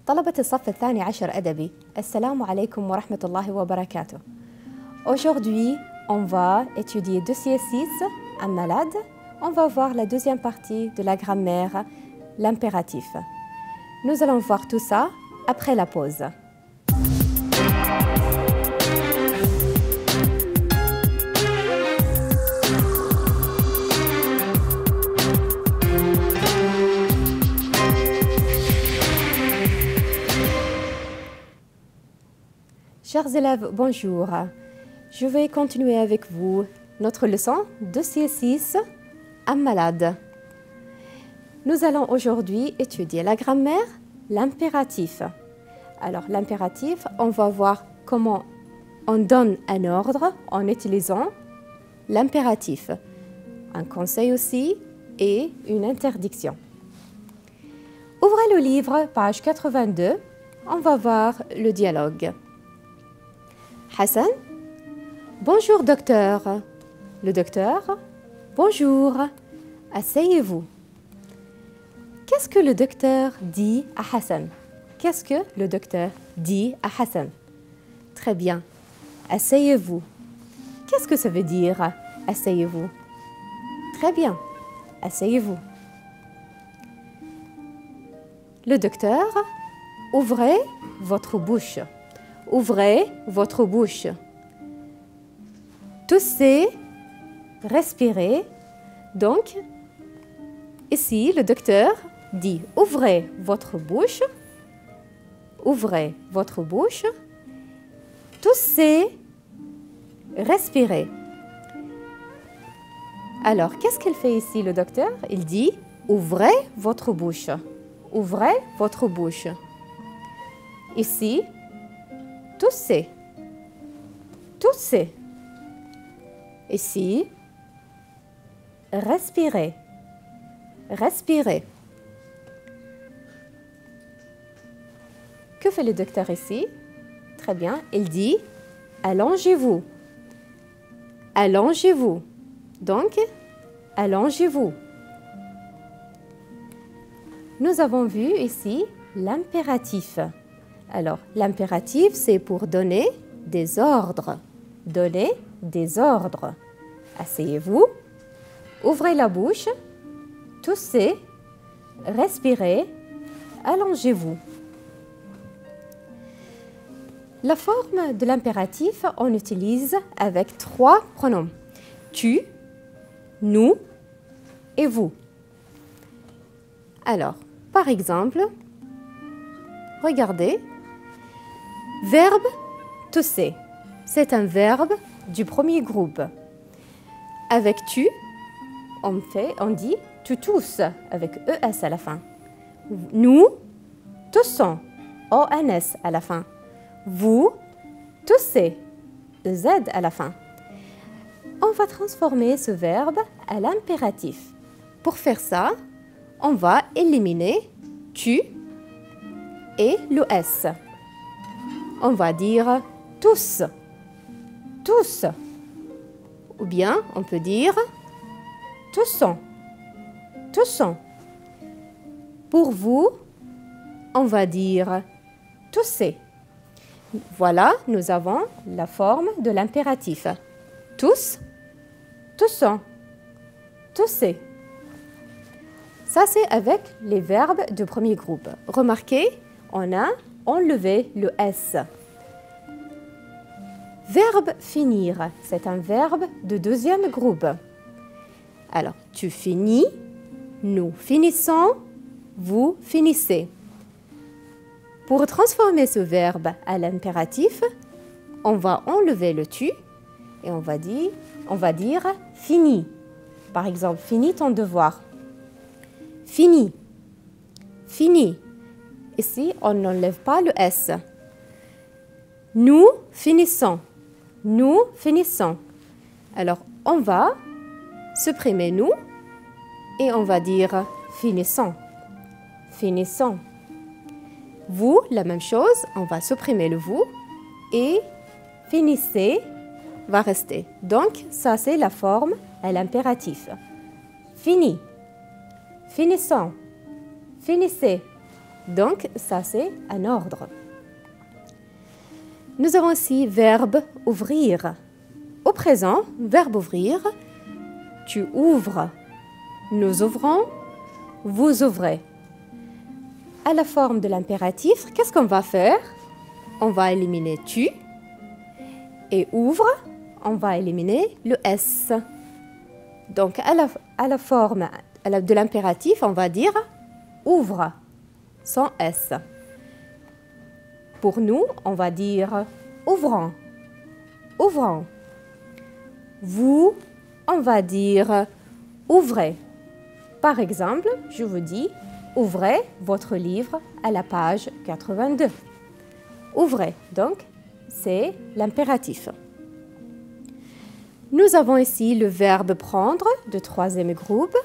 طلبة الصف الثاني عشر أدبي، السلام عليكم ورحمة الله وبركاته. Aujourd'hui, on va étudier dossier 6, un malade. On va voir la deuxième partie de la grammaire, l'impératif. Nous allons voir tout ça après la pause. Chers élèves, bonjour. Je vais continuer avec vous notre leçon dossier 6, un malade. Nous allons aujourd'hui étudier la grammaire, l'impératif. Alors, l'impératif, on va voir comment on donne un ordre en utilisant l'impératif. Un conseil aussi et une interdiction. Ouvrez le livre, page 82. On va voir le dialogue. Hassan, bonjour docteur. Le docteur, bonjour. Asseyez-vous. Qu'est-ce que le docteur dit à Hassan? Qu'est-ce que le docteur dit à Hassan? Très bien. Asseyez-vous. Qu'est-ce que ça veut dire, asseyez-vous? Très bien. Asseyez-vous. Le docteur, ouvrez votre bouche. Ouvrez votre bouche. Toussez, respirez. Donc, ici, le docteur dit « Ouvrez votre bouche ». Ouvrez votre bouche. Toussez, respirez. Alors, qu'est-ce qu'il fait ici, le docteur? Il dit « Ouvrez votre bouche ». Ouvrez votre bouche. Ici, toussez. Toussez. Ici, respirez. Respirez. Que fait le docteur ici? Très bien, il dit « Allongez-vous ». Allongez-vous. Donc, allongez-vous. Nous avons vu ici l'impératif. Alors, l'impératif, c'est pour donner des ordres. Donner des ordres. Asseyez-vous, ouvrez la bouche, toussez, respirez, allongez-vous. La forme de l'impératif, on utilise avec 3 pronoms. Tu, nous et vous. Alors, par exemple, regardez. Verbe tousser, c'est un verbe du premier groupe. Avec tu, on dit tu tousses avec ES à la fin. Nous toussons, ONS à la fin. Vous toussez, EZ à la fin. On va transformer ce verbe à l'impératif. Pour faire ça, on va éliminer tu et l'ES. On va dire tous, tous. Ou bien on peut dire toussons, toussons. Pour vous, on va dire toussez. Voilà, nous avons la forme de l'impératif. Tous, toussons, toussez. Ça, c'est avec les verbes du premier groupe. Remarquez, on a enlevé le S. Verbe finir, c'est un verbe de deuxième groupe. Alors, tu finis, nous finissons, vous finissez. Pour transformer ce verbe à l'impératif, on va enlever le tu et on va dire fini. Par exemple, finis ton devoir. Fini. Fini. Ici, on n'enlève pas le S. Nous finissons. Nous finissons. Alors, on va supprimer nous et on va dire finissons. Finissons. Vous, la même chose, on va supprimer le vous et finissez va rester. Donc, ça, c'est la forme à l'impératif. Fini. Finissons. Finissez. Donc, ça, c'est un ordre. Nous avons aussi verbe ouvrir. Au présent, verbe ouvrir, tu ouvres, nous ouvrons, vous ouvrez. À la forme de l'impératif, qu'est-ce qu'on va faire? On va éliminer tu. Et ouvre, on va éliminer le S. Donc, à la forme de l'impératif, on va dire ouvre, sans S. Pour nous, on va dire ouvrons, ouvrons. Vous, on va dire ouvrez. Par exemple, je vous dis ouvrez votre livre à la page 82. Ouvrez, donc, c'est l'impératif. Nous avons ici le verbe prendre de troisième groupe.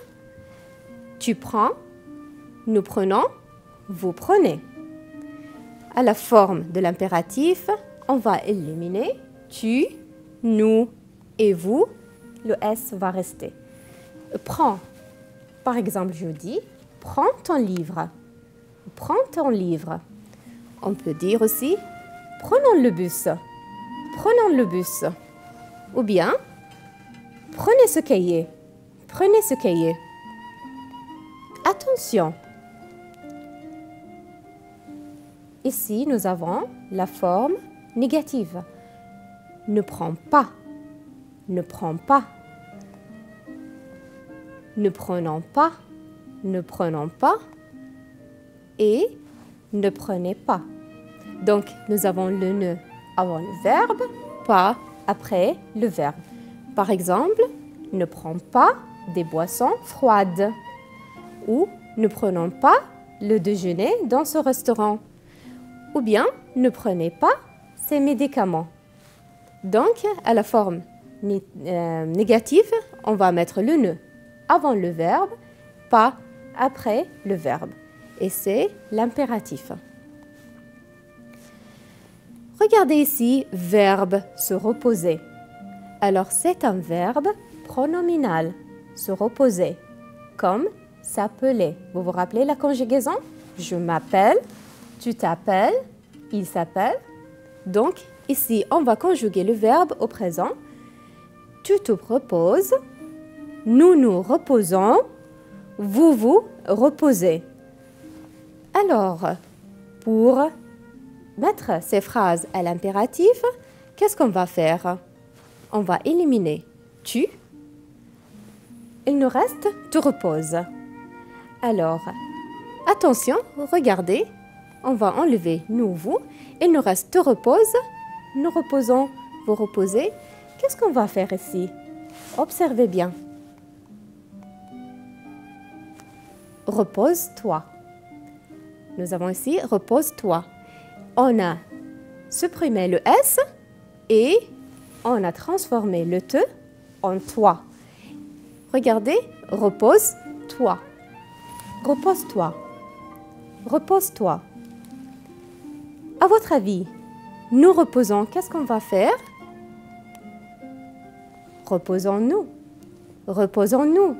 Tu prends, nous prenons, vous prenez. À la forme de l'impératif, on va éliminer tu, nous et vous. Le S va rester. Prends. Par exemple, je dis prends ton livre. Prends ton livre. On peut dire aussi prenons le bus. Prenons le bus. Ou bien prenez ce cahier. Prenez ce cahier. Attention. Ici, nous avons la forme négative. Ne prends pas. Ne prends pas. Ne prenons pas. Ne prenons pas. Et ne prenez pas. Donc, nous avons le ne avant le verbe, pas après le verbe. Par exemple, ne prends pas des boissons froides. Ou ne prenons pas le déjeuner dans ce restaurant. Ou bien, ne prenez pas ces médicaments. Donc, à la forme négative, on va mettre le ne avant le verbe, pas après le verbe. Et c'est l'impératif. Regardez ici, verbe se reposer. Alors, c'est un verbe pronominal, se reposer, comme s'appeler. Vous vous rappelez la conjugaison? Je m'appelle, tu t'appelles, il s'appelle. Donc, ici, on va conjuguer le verbe au présent. Tu te reposes, nous nous reposons, vous vous reposez. Alors, pour mettre ces phrases à l'impératif, qu'est-ce qu'on va faire? On va éliminer tu. Il nous reste te reposes. Alors, attention, regardez, on va enlever nous, vous. Il nous reste te repose, nous reposons, vous reposez. Qu'est-ce qu'on va faire ici? Observez bien. Repose-toi. Nous avons ici repose-toi. On a supprimé le S et on a transformé le te en toi. Regardez, repose-toi. Repose-toi. Repose-toi. À votre avis, nous reposons, qu'est-ce qu'on va faire? Reposons-nous. Reposons-nous.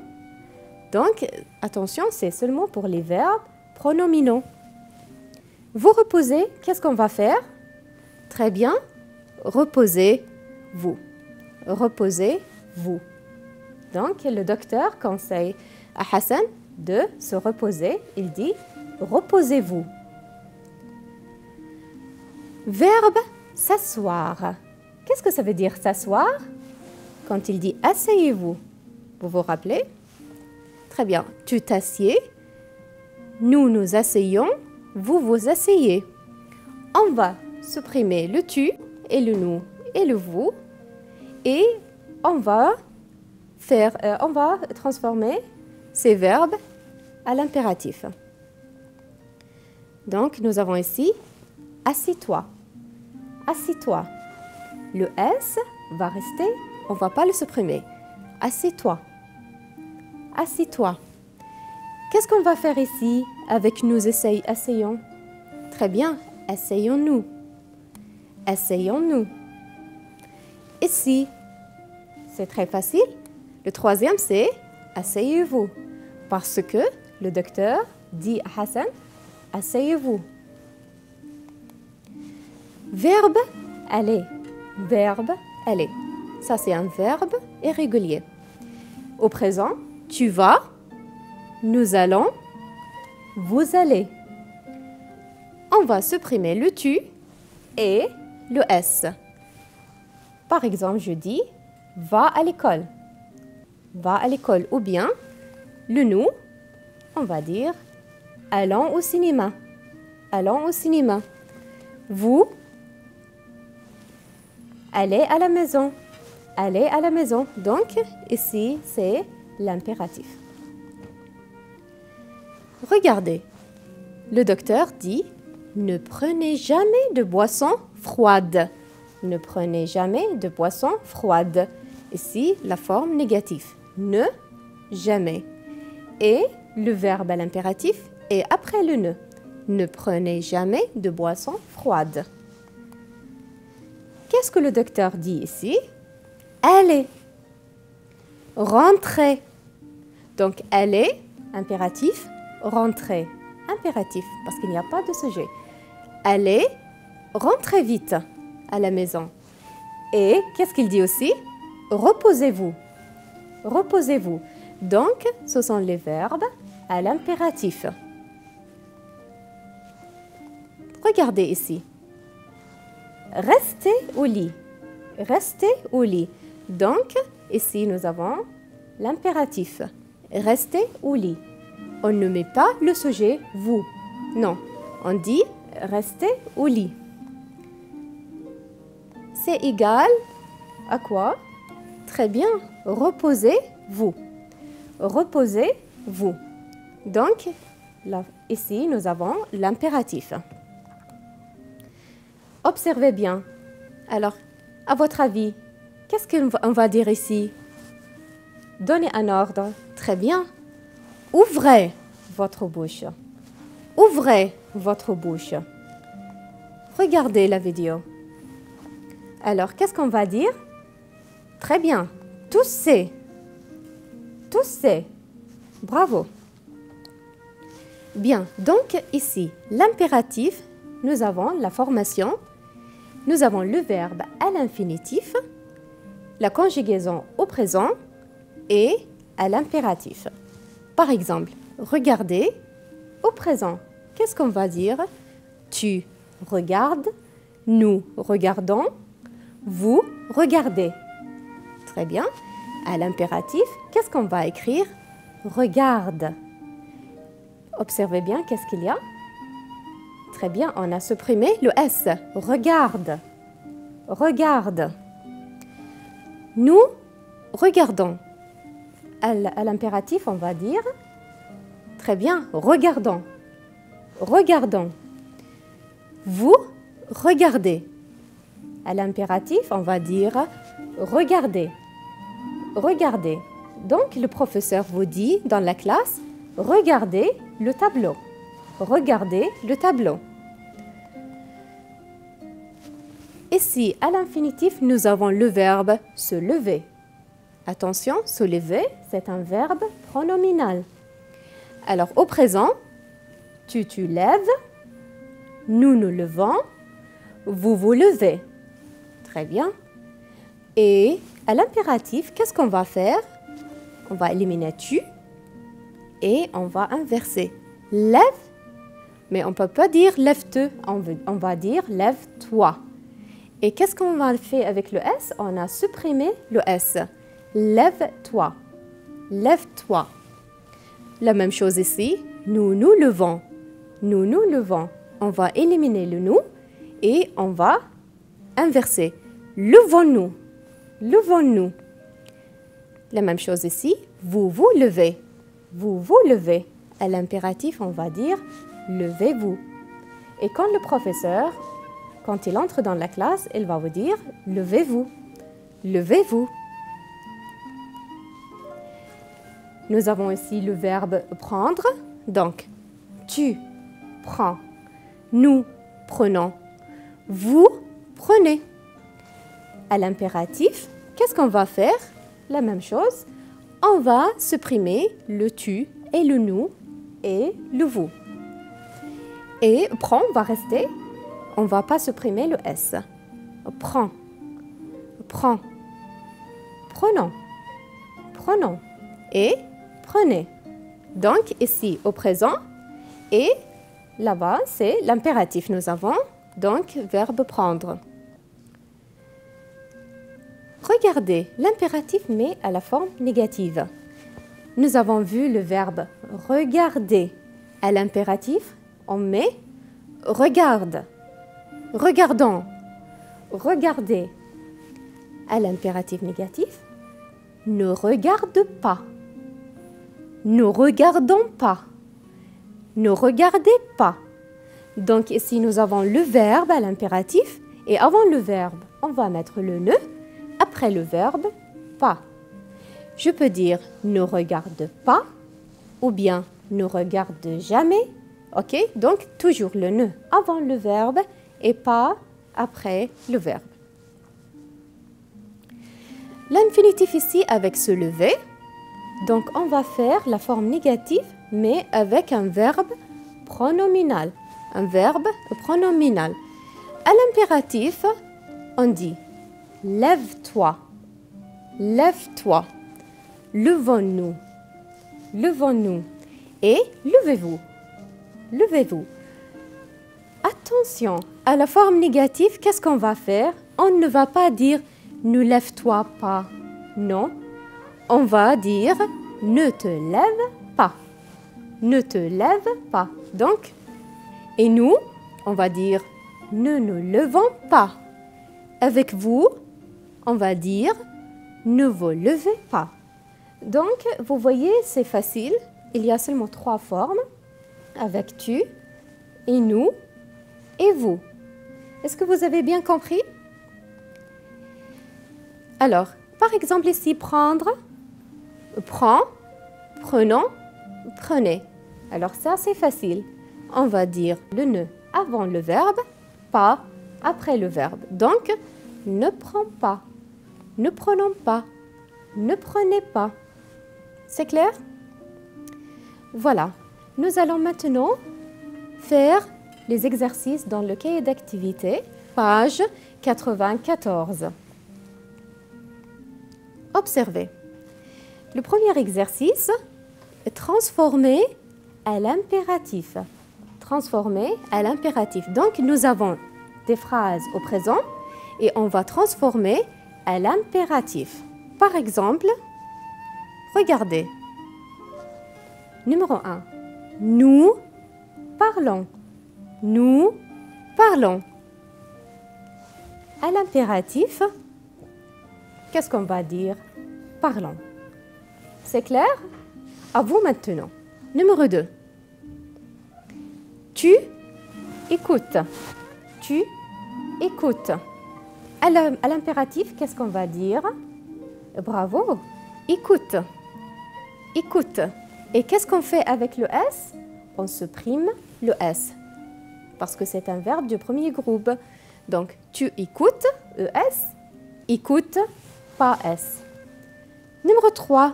Donc, attention, c'est seulement pour les verbes pronominaux. Vous reposez, qu'est-ce qu'on va faire? Très bien. Reposez-vous. Reposez-vous. Donc, le docteur conseille à Hassan de se reposer. Il dit « reposez-vous ». Verbe s'asseoir. Qu'est-ce que ça veut dire s'asseoir? Quand il dit « asseyez-vous », vous vous rappelez? Très bien. Tu t'assieds, nous nous asseyons, vous vous asseyez. On va supprimer le tu et le nous et le vous et on va transformer ces verbes à l'impératif. Donc, nous avons ici « assis-toi ». Assis-toi. Le S va rester, on ne va pas le supprimer. Assis-toi. Assis-toi. Qu'est-ce qu'on va faire ici avec nous asseyons? Très bien, asseyons-nous. Asseyons-nous. Ici, c'est très facile. Le troisième, c'est asseyez-vous. Parce que le docteur dit à Hassan, asseyez-vous. Verbe aller. Verbe aller. Ça, c'est un verbe irrégulier. Au présent, tu vas, nous allons, vous allez. On va supprimer le tu et le s. Par exemple, je dis va à l'école. Va à l'école. Ou bien le nous, on va dire allons au cinéma. Allons au cinéma. Vous, allez à la maison. Allez à la maison. Donc, ici, c'est l'impératif. Regardez. Le docteur dit ne prenez jamais de boisson froide. Ne prenez jamais de boisson froide. Ici, la forme négative. Ne, jamais. Et le verbe à l'impératif est après le ne. Ne prenez jamais de boisson froide. Qu'est-ce que le docteur dit ici? Allez. Rentrez. Donc, allez, impératif. Rentrez, impératif, parce qu'il n'y a pas de sujet. Allez, rentrez vite à la maison. Et qu'est-ce qu'il dit aussi? Reposez-vous. Reposez-vous. Donc, ce sont les verbes à l'impératif. Regardez ici. Restez au lit. Restez au lit. Donc, ici, nous avons l'impératif. Restez au lit. On ne met pas le sujet « vous ». Non, on dit « restez au lit ». C'est égal à quoi? Très bien, reposez-vous. Reposez-vous. Donc, là, ici, nous avons l'impératif. Observez bien. Alors, à votre avis, qu'est-ce qu'on va dire ici? Donnez un ordre. Très bien. Ouvrez votre bouche. Ouvrez votre bouche. Regardez la vidéo. Alors, qu'est-ce qu'on va dire? Très bien. Toussez. Toussez. Bravo. Bien. Donc, ici, l'impératif, nous avons la formation, nous avons le verbe à l'infinitif, la conjugaison au présent et à l'impératif. Par exemple, regardez, au présent, qu'est-ce qu'on va dire? Tu regardes, nous regardons, vous regardez. Très bien. À l'impératif, qu'est-ce qu'on va écrire? Regarde. Observez bien, qu'est-ce qu'il y a? Très bien, on a supprimé le S. Regarde. Regarde. Nous regardons. À l'impératif, on va dire, très bien, regardons. Regardons. Vous regardez. À l'impératif, on va dire, regardez. Regardez. Donc, le professeur vous dit dans la classe, regardez le tableau. Regardez le tableau. Ici, à l'infinitif, nous avons le verbe se lever. Attention, se lever, c'est un verbe pronominal. Alors, au présent, tu lèves, nous nous levons, vous vous levez. Très bien. Et à l'impératif, qu'est-ce qu'on va faire? On va éliminer tu et on va inverser. Lève, mais on ne peut pas dire lève-te, on va dire lève-toi. Et qu'est-ce qu'on va faire avec le S? On a supprimé le S. Lève-toi. Lève-toi. La même chose ici. Nous nous levons. Nous nous levons. On va éliminer le nous et on va inverser. Levons-nous. Levons-nous. La même chose ici. Vous vous levez. Vous vous levez. À l'impératif, on va dire levez-vous. Et quand le professeur, quand il entre dans la classe, il va vous dire levez-vous. Levez-vous. Nous avons ici le verbe prendre. Donc, tu prends. Nous prenons. Vous prenez. À l'impératif, qu'est-ce qu'on va faire? La même chose. On va supprimer le tu et le nous et le vous. Et prend va rester. On ne va pas supprimer le S. Prend. Prend. Prenons. Prenons. Et prenez. Donc, ici, au présent. Et là-bas, c'est l'impératif. Nous avons donc verbe prendre. Regardez, l'impératif met à la forme négative. Nous avons vu le verbe regarder. À l'impératif, on met regarde. Regardons. Regardez. À l'impératif négatif, ne regarde pas. Ne regardons pas. Ne regardez pas. Donc ici, nous avons le verbe à l'impératif et avant le verbe, on va mettre le ne. Après le verbe, pas. Je peux dire ne regarde pas ou bien ne regarde jamais. Ok? Donc toujours le ne avant le verbe et pas après le verbe. L'infinitif ici avec se lever. Donc on va faire la forme négative mais avec un verbe pronominal. Un verbe pronominal. À l'impératif, on dit lève-toi, lève-toi, levons-nous, levons-nous et levez-vous, levez-vous. Attention, à la forme négative, qu'est-ce qu'on va faire? On ne va pas dire ne lève-toi pas, non. On va dire ne te lève pas, ne te lève pas. Donc, et nous, on va dire ne nous levons pas. Avec vous, on va dire ne vous levez pas. Donc, vous voyez, c'est facile. Il y a seulement 3 formes avec tu et nous et vous. Est-ce que vous avez bien compris? Alors, par exemple ici, prendre, prends, prenons, prenez. Alors ça, c'est facile. On va dire le ne avant le verbe, pas après le verbe. Donc, ne prends pas, ne prenons pas, ne prenez pas. C'est clair? Voilà. Nous allons maintenant faire les exercices dans le cahier d'activité, page 94. Observez. Le premier exercice est transformer à l'impératif. Transformer à l'impératif. Donc, nous avons des phrases au présent et on va transformer à l'impératif. Par exemple, regardez. Numéro 1. Nous parlons. Nous parlons. À l'impératif, qu'est-ce qu'on va dire? Parlons. C'est clair? À vous maintenant. Numéro 2. Tu écoutes. Tu écoutes. À l'impératif, qu'est-ce qu'on va dire? Bravo. Écoute. Écoute. Et qu'est-ce qu'on fait avec le S? On supprime le S. Parce que c'est un verbe du premier groupe. Donc, tu écoutes, ES. Écoute, pas S. Numéro 3.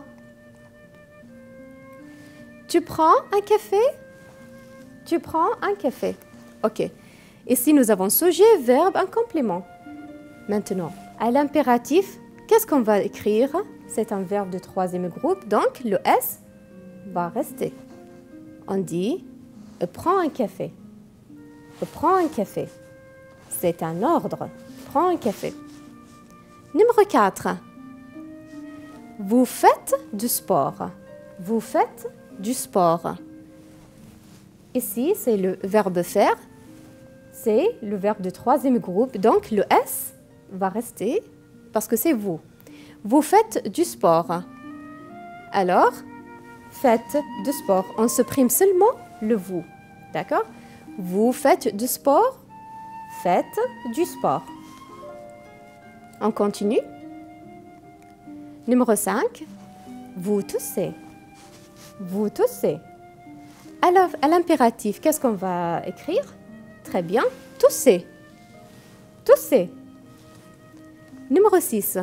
Tu prends un café? Tu prends un café. OK. Ici, nous avons sujet, verbe, un complément. Maintenant, à l'impératif, qu'est-ce qu'on va écrire? C'est un verbe de troisième groupe, donc le S va rester. On dit « prends un café ». « Prends un café ». C'est un ordre. « Prends un café ». Numéro 4. Vous faites du sport. Vous faites du sport. Ici, c'est le verbe faire. C'est le verbe de troisième groupe. Donc, le S va rester parce que c'est vous. Vous faites du sport. Alors, faites du sport. On supprime seulement le vous. D'accord? Vous faites du sport. Faites du sport. On continue. Numéro 5. Vous toussez. Vous toussez. Alors, à l'impératif, qu'est-ce qu'on va écrire? Très bien. Toussez. Toussez. Numéro 6.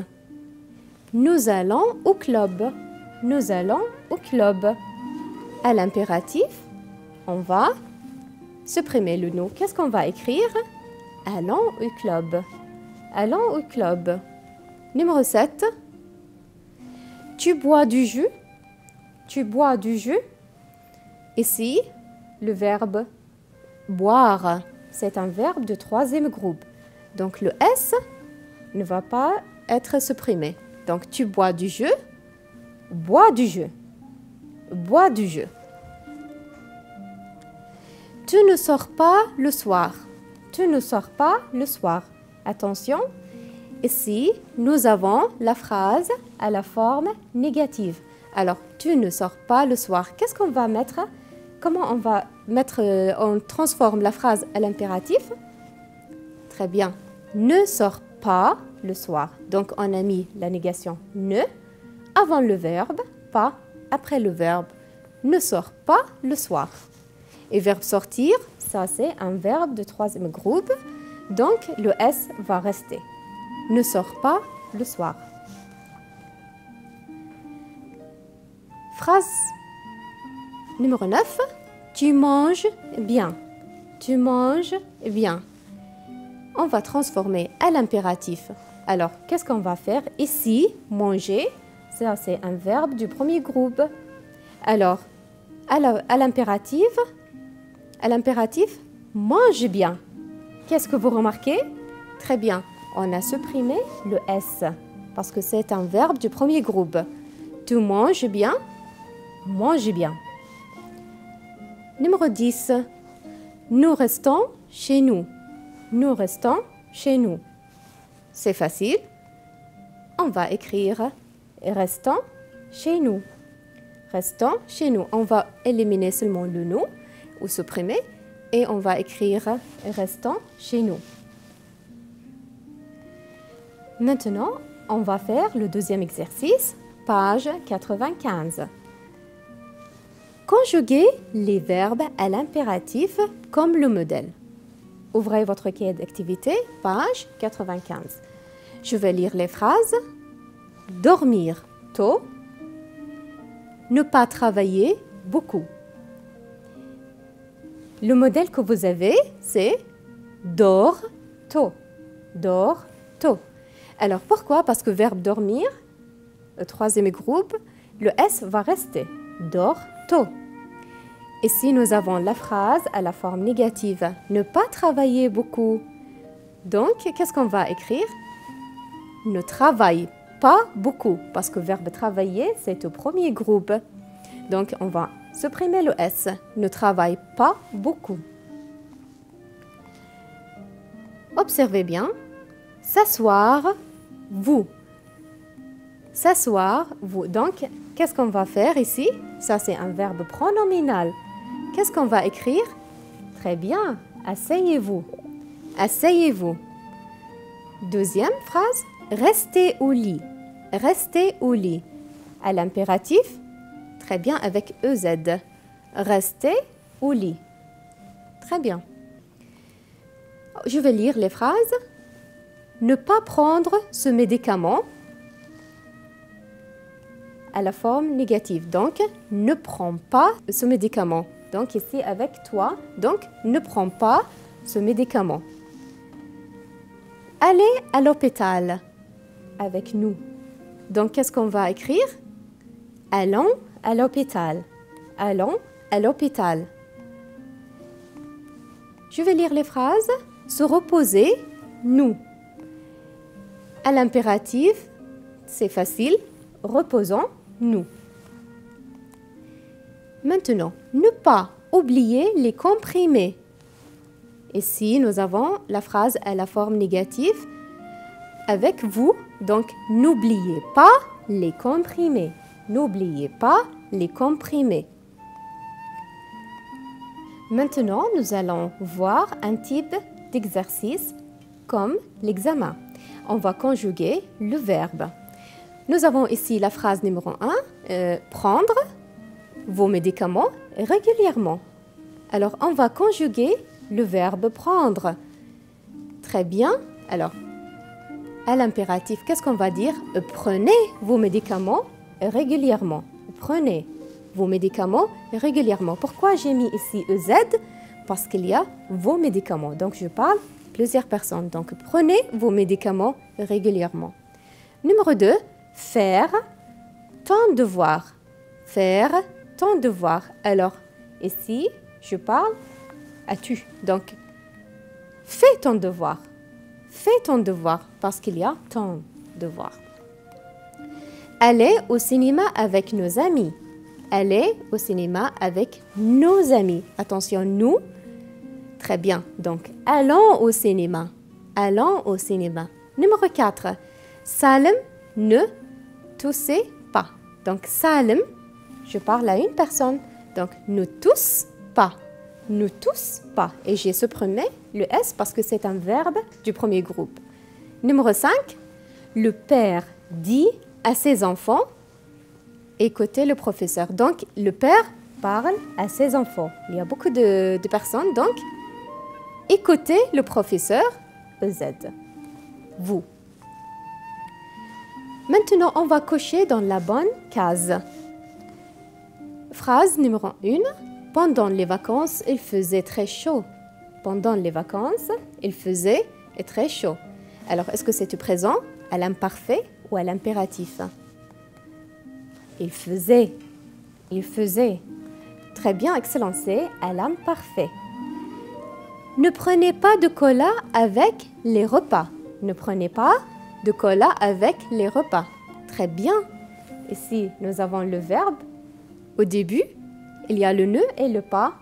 Nous allons au club. Nous allons au club. À l'impératif, on va supprimer le nous. Qu'est-ce qu'on va écrire? Allons au club. Allons au club. Numéro 7. Tu bois du jus. Tu bois du jus. Ici, le verbe boire, c'est un verbe de troisième groupe. Donc, le S ne va pas être supprimé. Donc, tu bois du jus. Bois du jus. Bois du jus. Tu ne sors pas le soir. Tu ne sors pas le soir. Attention, ici, nous avons la phrase à la forme négative. Alors, tu ne sors pas le soir. Qu'est-ce qu'on va mettre? Comment on va mettre, on transforme la phrase à l'impératif? Très bien. Ne sors pas le soir. Donc, on a mis la négation ne avant le verbe, pas après le verbe. Ne sors pas le soir. Et verbe sortir, ça c'est un verbe de troisième groupe. Donc, le S va rester. Ne sors pas le soir. Phrase numéro 9. Tu manges bien. Tu manges bien. On va transformer à l'impératif. Alors, qu'est-ce qu'on va faire? Ici, manger, ça c'est un verbe du premier groupe. Alors, à l'impératif, mange bien. Qu'est-ce que vous remarquez? Très bien, on a supprimé le S parce que c'est un verbe du premier groupe. Tu manges bien, mange bien. Numéro 10. Nous restons chez nous. Nous restons chez nous. C'est facile. On va écrire restons chez nous. Restons chez nous. On va éliminer seulement le nous ou supprimer et on va écrire restons chez nous. Maintenant, on va faire le deuxième exercice, page 95. Conjuguez les verbes à l'impératif comme le modèle. Ouvrez votre cahier d'activité, page 95. Je vais lire les phrases. Dormir tôt. Ne pas travailler beaucoup. Le modèle que vous avez, c'est dors tôt. Dors tôt. Alors pourquoi? Parce que verbe dormir, le troisième groupe, le S va rester. Dors tôt. Ici, nous avons la phrase à la forme négative. Ne pas travailler beaucoup. Donc, qu'est-ce qu'on va écrire? Ne travaille pas beaucoup. Parce que verbe travailler, c'est au premier groupe. Donc, on va supprimer le S. Ne travaille pas beaucoup. Observez bien. S'asseoir, vous. S'asseoir, vous. Donc, qu'est-ce qu'on va faire ici? Ça, c'est un verbe pronominal. Qu'est-ce qu'on va écrire? Très bien. Asseyez-vous. Asseyez-vous. Deuxième phrase. Restez au lit. Restez au lit. À l'impératif, très bien avec EZ. Restez au lit. Très bien. Je vais lire les phrases. Ne pas prendre ce médicament. À la forme négative. Donc, ne prends pas ce médicament. Donc, ici, avec toi. Donc, ne prends pas ce médicament. Allez à l'hôpital. Avec nous. Donc, qu'est-ce qu'on va écrire? Allons à l'hôpital. Allons à l'hôpital. Je vais lire les phrases. Se reposer, nous. À l'impératif, c'est facile. Reposons-nous. Maintenant, ne pas oublier les comprimés. Ici, nous avons la phrase à la forme négative avec vous. Donc, n'oubliez pas les comprimés. N'oubliez pas les comprimés. Maintenant, nous allons voir un type d'exercice comme l'examen. On va conjuguer le verbe. Nous avons ici la phrase numéro 1, prendre vos médicaments régulièrement. Alors, on va conjuguer le verbe prendre. Très bien. Alors, à l'impératif, qu'est-ce qu'on va dire? Prenez vos médicaments régulièrement. Prenez vos médicaments régulièrement. Pourquoi j'ai mis ici EZ? parce qu'il y a vos médicaments. Donc, je parle plusieurs personnes. Donc, prenez vos médicaments régulièrement. Numéro 2, faire ton devoir. Faire ton devoir. Alors, ici, je parle à tu. Donc, fais ton devoir. Fais ton devoir parce qu'il y a ton devoir. Aller au cinéma avec nos amis. Aller au cinéma avec nos amis. Attention, nous. Très bien. Donc, allons au cinéma. Allons au cinéma. Numéro 4. Salim, ne toussez pas. Donc, Salim, je parle à une personne. Donc, ne tousse pas. Ne tousse pas. Et j'ai supprimé le S parce que c'est un verbe du premier groupe. Numéro 5. Le père dit à ses enfants, écoutez le professeur. Donc, le père parle à ses enfants. Il y a beaucoup de personnes. Donc, écoutez le professeur, EZ. Vous. Maintenant, on va cocher dans la bonne case. Phrase numéro 1. Pendant les vacances, il faisait très chaud. Pendant les vacances, il faisait très chaud. Alors, est-ce que c'est du présent, à l'imparfait ou à l'impératif? Il faisait. Il faisait. Très bien, excellent, c'est à l'imparfait. Ne prenez pas de cola avec les repas. Ne prenez pas de cola avec les repas. Très bien. Ici, nous avons le verbe. Au début, il y a le ne et le pas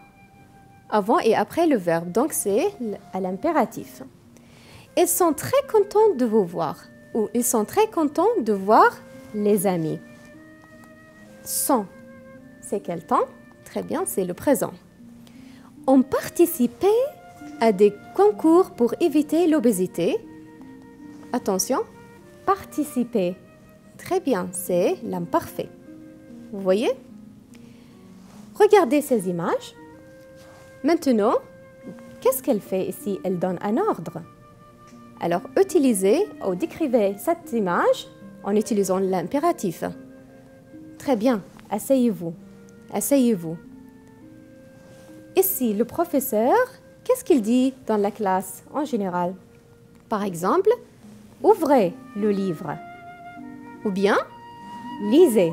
avant et après le verbe. Donc, c'est à l'impératif. Ils sont très contents de vous voir. Ou ils sont très contents de voir les amis. Sont, c'est quel temps? Très bien, c'est le présent. On participait à des concours pour éviter l'obésité. Attention, participer. Très bien, c'est l'imparfait. Vous voyez? Regardez ces images. Maintenant, qu'est-ce qu'elle fait ici? Elle donne un ordre. Alors, utilisez ou décrivez cette image en utilisant l'impératif. Très bien, asseyez-vous. Asseyez-vous. Ici, le professeur, qu'est-ce qu'il dit dans la classe en général? Par exemple, ouvrez le livre. Ou bien, lisez.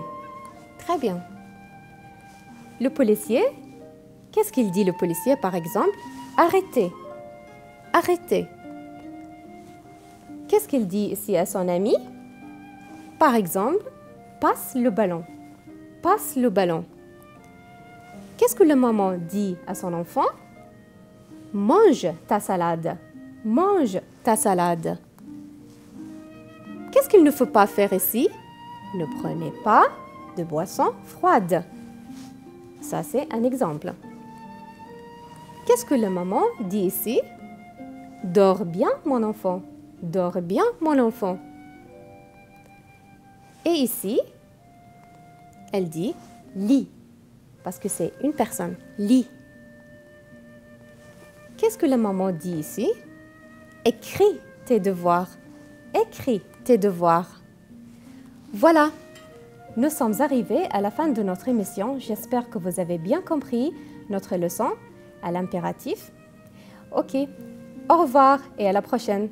Très bien. Le policier, qu'est-ce qu'il dit le policier par exemple? Arrêtez. Arrêtez. Qu'est-ce qu'il dit ici à son ami? Par exemple, passe le ballon. Passe le ballon. Qu'est-ce que le maman dit à son enfant? Mange ta salade. Mange ta salade. Qu'est-ce qu'il ne faut pas faire ici? Ne prenez pas de boissons froides. Ça, c'est un exemple. Qu'est-ce que la maman dit ici? Dors bien, mon enfant. Dors bien, mon enfant. Et ici, elle dit lis, parce que c'est une personne. Lis. Qu'est-ce que la maman dit ici? Écris tes devoirs. Écris tes devoirs. Voilà. Nous sommes arrivés à la fin de notre émission. J'espère que vous avez bien compris notre leçon à l'impératif. Ok, au revoir et à la prochaine.